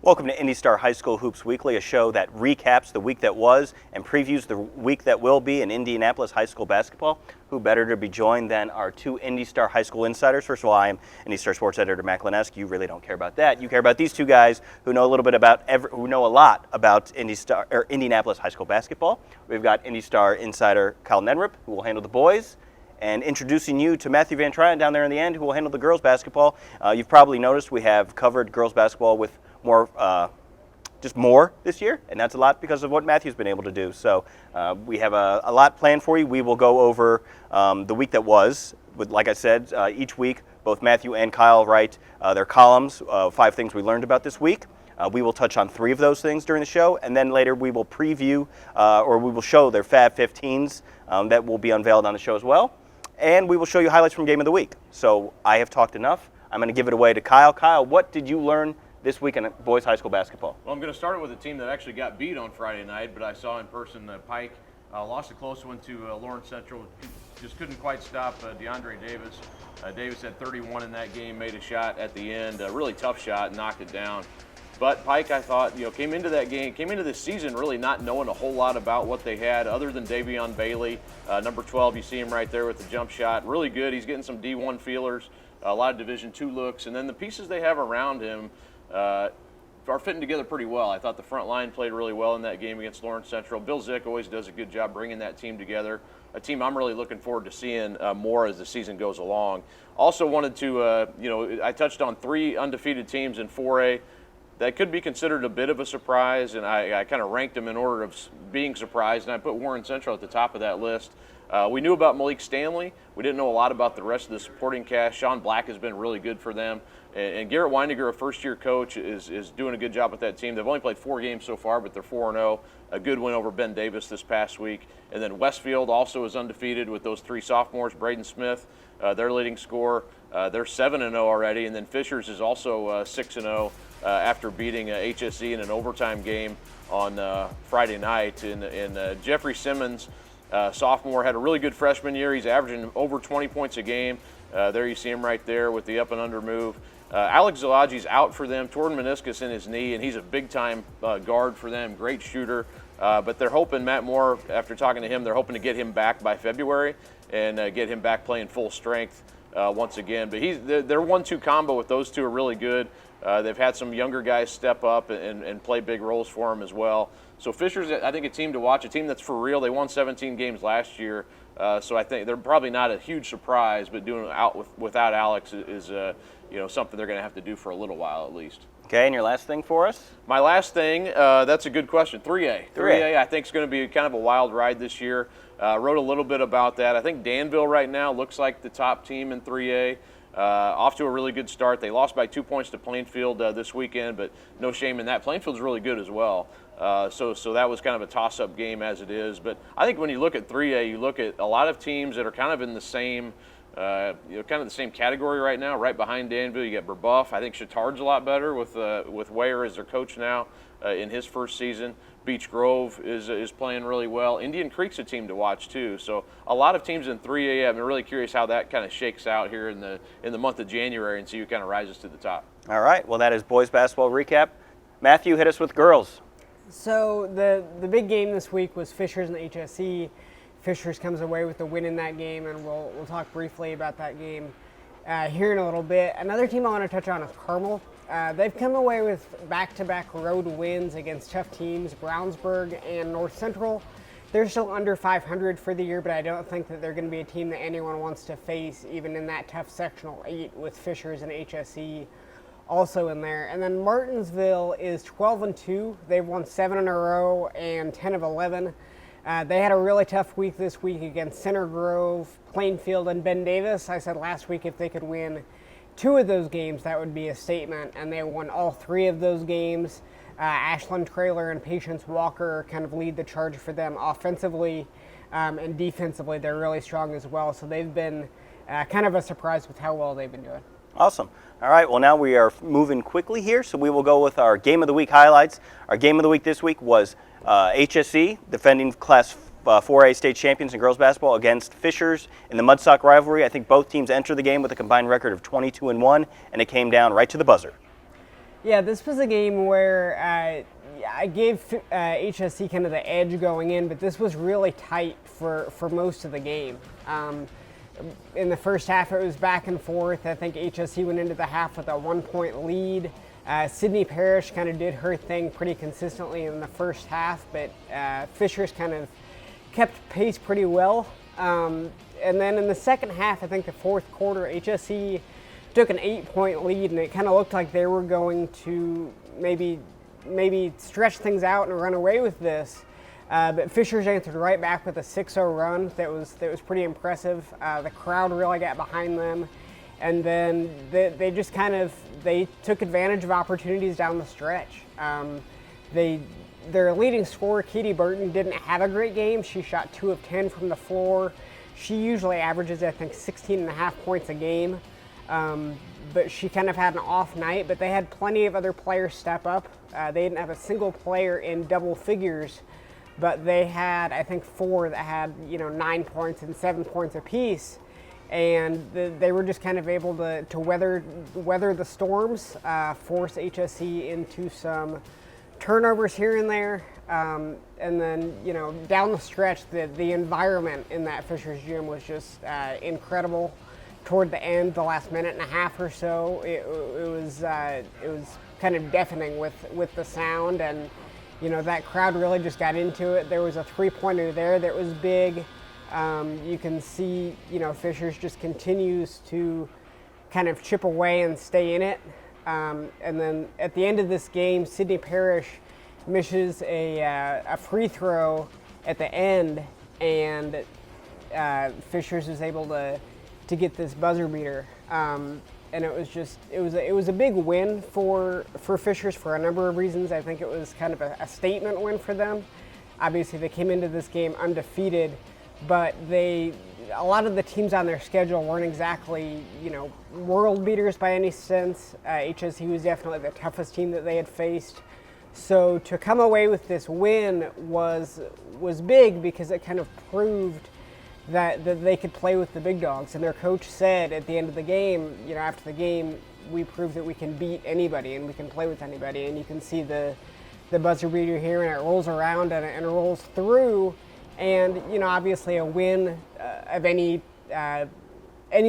Welcome to IndyStar High School Hoops Weekly, a show that recaps the week that was and previews the week that will be in Indianapolis high school basketball. Who better to be joined than our two IndyStar High School insiders? First of all, I am IndyStar sports editor Matt Glenesk. You really don't care about that. You care about these two guys who know a little bit about who know a lot about Indianapolis high school basketball. We've got IndyStar insider Kyle Neddenriep, who will handle the boys, and introducing you to Matthew Van Tryon down there in the end, who will handle the girls basketball. You've probably noticed we have covered girls basketball with more this year, and that's a lot because of what Matthew's been able to do. So we have a lot planned for you. We will go over the week that was. Like I said, each week both Matthew and Kyle write their columns of 5 things we learned about this week. We will touch on 3 of those things during the show, and then later we will preview or we will show their Fab 15s that will be unveiled on the show as well. And we will show you highlights from Game of the Week. So I have talked enough. I'm going to give it away to Kyle. Kyle, what did you learn this week in boys high school basketball? Well, I'm going to start it with a team that actually got beat on Friday night, but I saw in person Pike lost a close one to Lawrence Central. Just couldn't quite stop DeAndre Davis. Davis had 31 in that game, made a shot at the end, a really tough shot, and knocked it down. But Pike, I thought, came into this season really not knowing a whole lot about what they had other than Davion Bailey, number 12. You see him right there with the jump shot. Really good. He's getting some D1 feelers, a lot of Division II looks, and then the pieces they have around him are fitting together pretty well. I thought the front line played really well in that game against Lawrence Central. Bill Zick always does a good job bringing that team together, a team I'm really looking forward to seeing more as the season goes along. Also wanted to, I touched on 3 undefeated teams in 4A. That could be considered a bit of a surprise, and I kind of ranked them in order of being surprised, and I put Warren Central at the top of that list. We knew about Malik Stanley. We didn't know a lot about the rest of the supporting cast. Sean Black has been really good for them. And Garrett Weininger, a first-year coach, is doing a good job with that team. They've only played 4 games so far, but they're 4-0. A good win over Ben Davis this past week. And then Westfield also is undefeated with those 3 sophomores. Braden Smith, their leading scorer. They're 7-0 already. And then Fishers is also 6-0 after beating HSE in an overtime game on Friday night. And Jeffrey Simmons, sophomore, had a really good freshman year. He's averaging over 20 points a game. There you see him right there with the up and under move. Alex Zalagi's out for them, torn meniscus in his knee, and he's a big-time guard for them, great shooter. But they're hoping, Matt Moore, after talking to him, they're hoping to get him back by February and get him back playing full strength once again. But their 1-2 combo with those two are really good. They've had some younger guys step up and play big roles for them as well. So Fisher's, I think, a team to watch, a team that's for real. They won 17 games last year, so I think they're probably not a huge surprise, but doing it without Alex is something they're going to have to do for a little while at least. Okay, and your last thing for us? My last thing, that's a good question. 3A. 3A, I think, is going to be kind of a wild ride this year. Wrote a little bit about that. I think Danville right now looks like the top team in 3A. Off to a really good start. They lost by 2 points to Plainfield this weekend, but no shame in that. Plainfield's really good as well. So that was kind of a toss-up game as it is. But I think when you look at 3A, you look at a lot of teams that are kind of in the same, kind of the same category right now. Right behind Danville, you got Burbuff. I think Chittard's a lot better with Weyer as their coach now in his first season. Beech Grove is playing really well. Indian Creek's a team to watch too. So a lot of teams in 3A. I'm really curious how that kind of shakes out here in the month of January and see who kind of rises to the top. All right. Well, that is boys basketball recap. Matthew, hit us with girls. So the big game this week was Fishers and HSE. Fishers comes away with the win in that game, and we'll talk briefly about that game here in a little bit. Another team I want to touch on is Carmel. They've come away with back-to-back road wins against tough teams, Brownsburg and North Central. They're still under 500 for the year, but I don't think that they're going to be a team that anyone wants to face, even in that tough sectional 8 with Fishers and HSE also in there. And then Martinsville is 12-2. They've won 7 in a row and 10 of 11. They had a really tough week this week against Center Grove, Plainfield, and Ben Davis. I said last week if they could win 2 of those games, that would be a statement, and they won all 3 of those games. Ashland Trailer and Patience Walker kind of lead the charge for them offensively, and defensively they're really strong as well. So they've been kind of a surprise with how well they've been doing. Awesome. All right, well, now we are moving quickly here, so we will go with our Game of the Week highlights. Our Game of the Week this week was HSE, defending Class 4A state champions in girls basketball, against Fishers in the Mudsock rivalry. I think both teams entered the game with a combined record of 22-1, and it came down right to the buzzer. Yeah, this was a game where I gave HSC kind of the edge going in, but this was really tight for most of the game. In the first half, it was back and forth. I think HSC went into the half with a 1-point lead. Sydney Parrish kind of did her thing pretty consistently in the first half, but Fishers kind of kept pace pretty well. And then in the second half, I think the fourth quarter, HSC took an 8-point lead, and it kind of looked like they were going to maybe stretch things out and run away with this. But Fishers answered right back with a 6-0 run that was pretty impressive. The crowd really got behind them, and then they just they took advantage of opportunities down the stretch. Their leading scorer, Katie Burton, didn't have a great game. She shot 2 of 10 from the floor. She usually averages, I think, 16.5 points a game. But she kind of had an off night, but they had plenty of other players step up. They didn't have a single player in double figures, but they had, I think, 4 that had 9 points and 7 points apiece. And they were just kind of able to weather the storms, force HSC into some turnovers here and there, and then down the stretch, the environment in that Fishers gym was just incredible. Toward the end, the last minute and a half or so, it was kind of deafening with the sound, and that crowd really just got into it. There was a 3-pointer there that was big. You can see Fishers just continues to kind of chip away and stay in it. And then at the end of this game, Sydney Parrish misses a free throw at the end, and Fishers is able to get this buzzer beater. And it was a big win for Fishers for a number of reasons. I think it was kind of a statement win for them. Obviously, they came into this game undefeated, but a lot of the teams on their schedule weren't exactly, world beaters by any sense. HSC was definitely the toughest team that they had faced. So to come away with this win was big, because it kind of proved that they could play with the big dogs. And their coach said at the end of the game, after the game, we proved that we can beat anybody and we can play with anybody. And you can see the buzzer beater here, and it rolls around and it rolls through. And obviously a win of any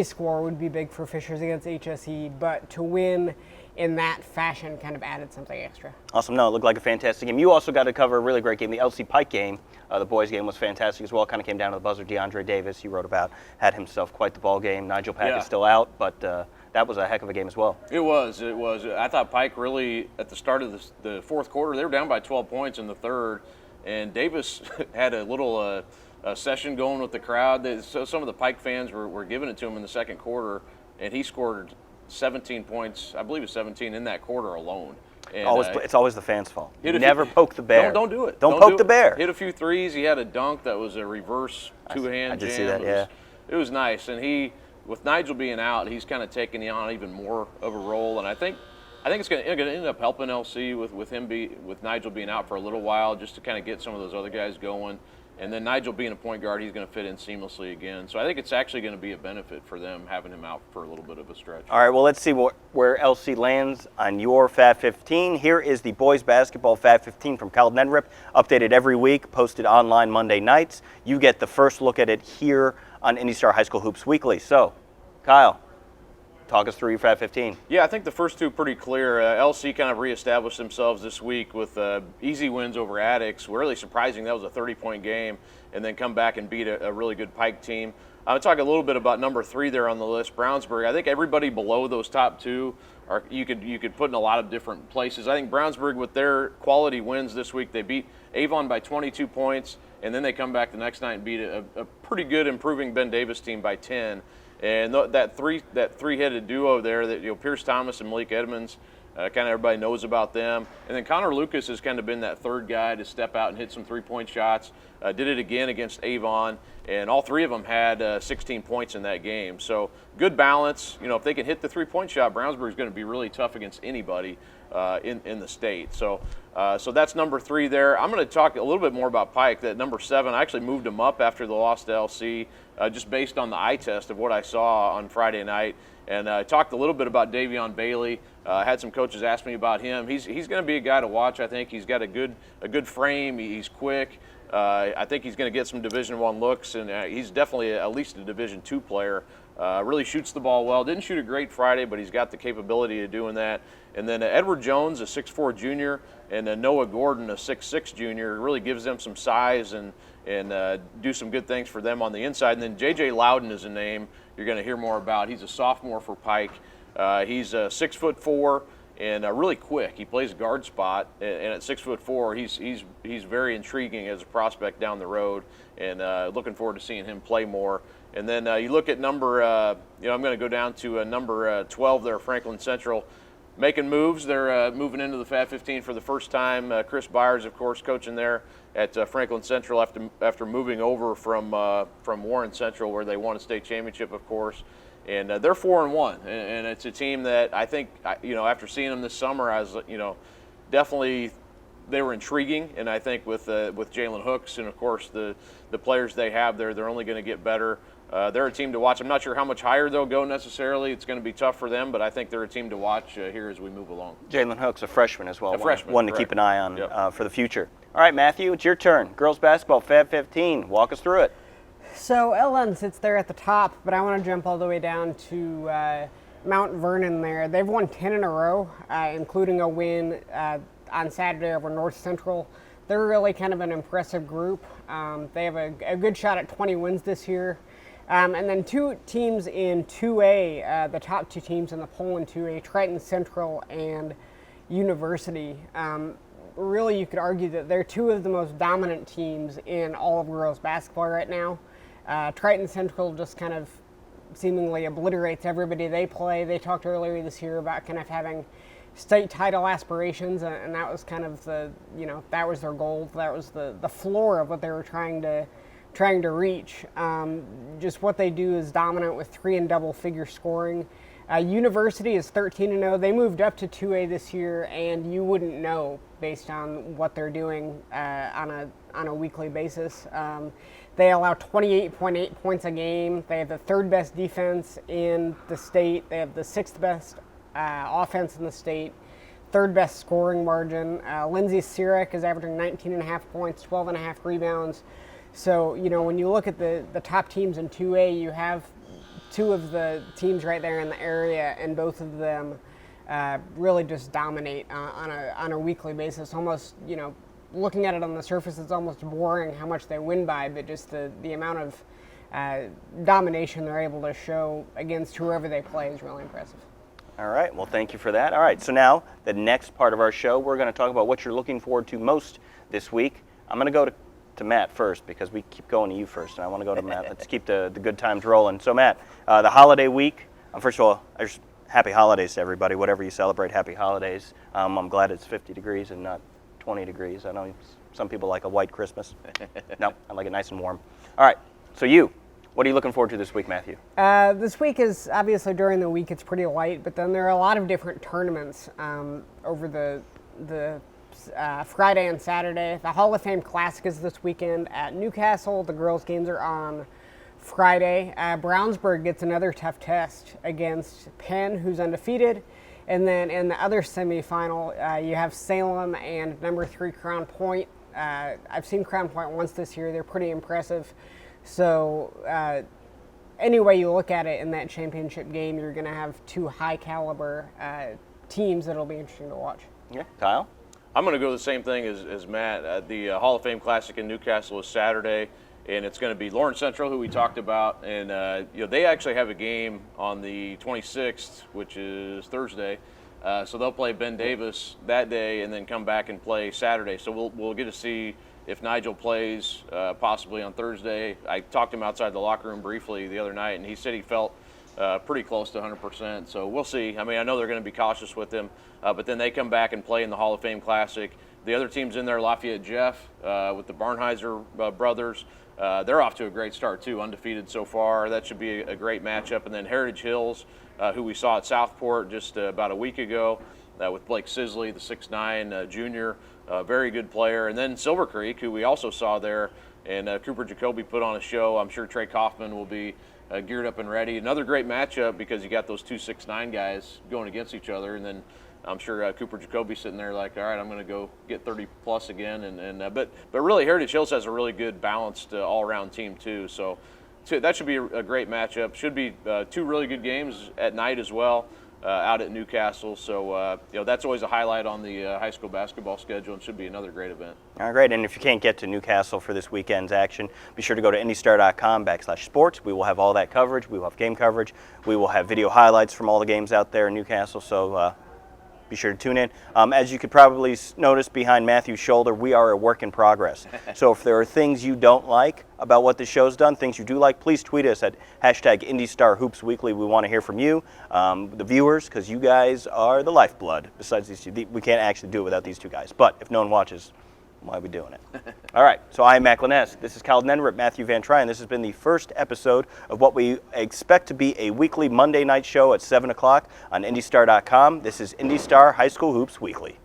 score would be big for Fishers against HSE, but to win in that fashion kind of added something extra. Awesome. No, it looked like a fantastic game. You also got to cover a really great game. The LC Pike game, the boys' game, was fantastic as well. It kind of came down to the buzzer. DeAndre Davis, you wrote about, had himself quite the ball game. Nigel Packett's still out, but that was a heck of a game as well. It was. I thought Pike really, at the start of the fourth quarter, they were down by 12 points in the third, and Davis had a little session going with the crowd. So some of the Pike fans were giving it to him in the second quarter, and he scored 17 points, I believe it's 17 in that quarter alone. And, it's always the fans' fault. Never poke the bear. Don't do it. Don't poke the bear. Hit a few threes. He had a dunk that was a reverse two-hand jam. I did see that, yeah. It was nice. And with Nigel being out, he's kind of taking on even more of a role. And I think it's going to end up helping LC with Nigel being out for a little while, just to kind of get some of those other guys going. And then Nigel being a point guard, he's going to fit in seamlessly again. So I think it's actually going to be a benefit for them having him out for a little bit of a stretch. All right, well, let's see where LC lands on your Fab 15. Here is the boys basketball Fab 15 from Neddenriep, updated every week, posted online Monday nights. You get the first look at it here on IndyStar High School Hoops Weekly. So, Kyle, talk us through your Fab 15. Yeah, I think the first two are pretty clear. LC kind of reestablished themselves this week with easy wins over Addicts. Really surprising, that was a 30-point game, and then come back and beat a really good Pike team. I'll talk a little bit about number 3 there on the list, Brownsburg. I think everybody below those top two you could put in a lot of different places. I think Brownsburg, with their quality wins this week, they beat Avon by 22 points, and then they come back the next night and beat a pretty good improving Ben Davis team by 10. And that three-headed duo there, that Pierce Thomas and Malik Edmonds, kind of everybody knows about them. And then Connor Lucas has kind of been that third guy to step out and hit some three-point shots. Did it again against Avon, and all three of them had 16 points in that game. So good balance. If they can hit the three-point shot, Brownsburg is going to be really tough against anybody in the state. So that's number 3 there. I'm going to talk a little bit more about Pike. That number 7, I actually moved him up after the loss to LC, just based on the eye test of what I saw on Friday night. And I talked a little bit about Davion Bailey. Had some coaches ask me about him. He's going to be a guy to watch. I think he's got a good frame. He's quick. I think he's going to get some Division I looks, and he's definitely at least a Division II player. Really shoots the ball well. Didn't shoot a great Friday, but he's got the capability of doing that. And then Edward Jones, a 6'4" junior, and Noah Gordon, a 6'6" junior, really gives them some size and do some good things for them on the inside. And then J.J. Loudon is a name you're going to hear more about. He's a sophomore for Pike. He's 6'4" and really quick. He plays guard spot, and at 6'4", he's very intriguing as a prospect down the road, and looking forward to seeing him play more. And then you look at number, I'm going to go down to number 12 there, Franklin Central, making moves. They're moving into the Fab 15 for the first time. Chris Byers, of course, coaching there at Franklin Central after moving over from Warren Central, where they won a state championship, of course. And they're 4-1, and it's a team that I think, after seeing them this summer, I was, definitely they were intriguing. And I think with Jalen Hooks and, of course, the players they have there, they're only going to get better. They're a team to watch. I'm not sure how much higher they'll go necessarily. It's going to be tough for them, but I think they're a team to watch here as we move along. Jalen Hooks, a freshman as well. Freshman, one to keep an eye on for the future. All right, Matthew, it's your turn. Girls basketball, Fab 15. Walk us through it. So LN sits there at the top, but I want to jump all the way down to Mount Vernon there. They've won 10 in a row, including a win on Saturday over North Central. They're really kind of an impressive group. They have a good shot at 20 wins this year. And then two teams in 2A, the top two teams in the poll in 2A, Triton Central and University. Really, you could argue that they're two of the most dominant teams in all of girls basketball right now. Triton Central just kind of seemingly obliterates everybody they play. They talked earlier this year about kind of having state title aspirations, and that was kind of that was their goal. That was the floor of what they were trying to reach. Just what they do is dominant with 3 and double figure scoring. University is 13-0. They moved up to 2A this year, and you wouldn't know based on what they're doing on a weekly basis. They allow 28.8 points a game. They have the 3rd best defense in the state. They have the 6th best offense in the state, 3rd best scoring margin. Lindsay Sirek is averaging 19.5 points, 12.5 rebounds. So, when you look at the top teams in 2A, you have two of the teams right there in the area, and both of them really just dominate on a weekly basis. Almost, looking at it on the surface, it's almost boring how much they win by, but just the amount of domination they're able to show against whoever they play is really impressive. All right, well, thank you for that. All right, so now the next part of our show, we're going to talk about what you're looking forward to most this week. I'm going to go to Matt first, because we keep going to you first, and I want to go to Matt. Let's keep the good times rolling. So, Matt, the holiday week, first of all, happy holidays to everybody. Whatever you celebrate, happy holidays. I'm glad it's 50 degrees and not 20 degrees. I know some people like a white Christmas. No, I like it nice and warm. All right, so what are you looking forward to this week, Matthew? This week is obviously during the week it's pretty light, but then there are a lot of different tournaments over the Friday and Saturday. The Hall of Fame Classic is this weekend at Newcastle. The girls' games are on Friday. Brownsburg gets another tough test against Penn, who's undefeated. And then in the other semifinal, you have Salem and number 3 Crown Point. I've seen Crown Point once this year. They're pretty impressive. So any way you look at it in that championship game, you're going to have 2 high-caliber teams that'll be interesting to watch. Yeah, Kyle? I'm going to go the same thing as Matt. The Hall of Fame Classic in Newcastle is Saturday, and it's going to be Lawrence Central, who we talked about, and they actually have a game on the 26th, which is Thursday. So they'll play Ben Davis that day, and then come back and play Saturday. So we'll get to see if Nigel plays possibly on Thursday. I talked to him outside the locker room briefly the other night, and he said he felt pretty close to 100%. So we'll see. I mean, I know they're going to be cautious with him, but then they come back and play in the Hall of Fame Classic. The other teams in there, Lafayette Jeff with the Barnheiser brothers, they're off to a great start too, undefeated so far. That should be a great matchup. And then Heritage Hills, who we saw at Southport just about a week ago with Blake Sisley, the 6'9" junior, very good player. And then Silver Creek, who we also saw there, and Cooper Jacoby put on a show. I'm sure Trey Kaufman will be geared up and ready. Another great matchup because you got those 2 6'9" guys going against each other, and then I'm sure Cooper Jacoby sitting there like, all right, I'm going to go get 30 plus again. But really, Heritage Hills has a really good balanced all-around team too. So that should be a great matchup. Should be 2 really good games at night as well. Out at Newcastle, so that's always a highlight on the high school basketball schedule, and should be another great event. All right, great. And if you can't get to Newcastle for this weekend's action, be sure to go to IndyStar.com/sports. We will have all that coverage. We will have game coverage. We will have video highlights from all the games out there in Newcastle. So be sure to tune in. As you could probably notice behind Matthew's shoulder, we are a work in progress. So if there are things you don't like about what the show's done, things you do like, please tweet us at #IndyStarHoopsWeekly. We want to hear from you, the viewers, because you guys are the lifeblood. Besides these two, we can't actually do it without these two guys. But if no one watches, why are we doing it? All right, so I'm Matt Glenesk. This is Kyle Neddenriep, Matthew Van Tryon. This has been the first episode of what we expect to be a weekly Monday night show at 7 o'clock on IndyStar.com. This is IndyStar High School Hoops Weekly.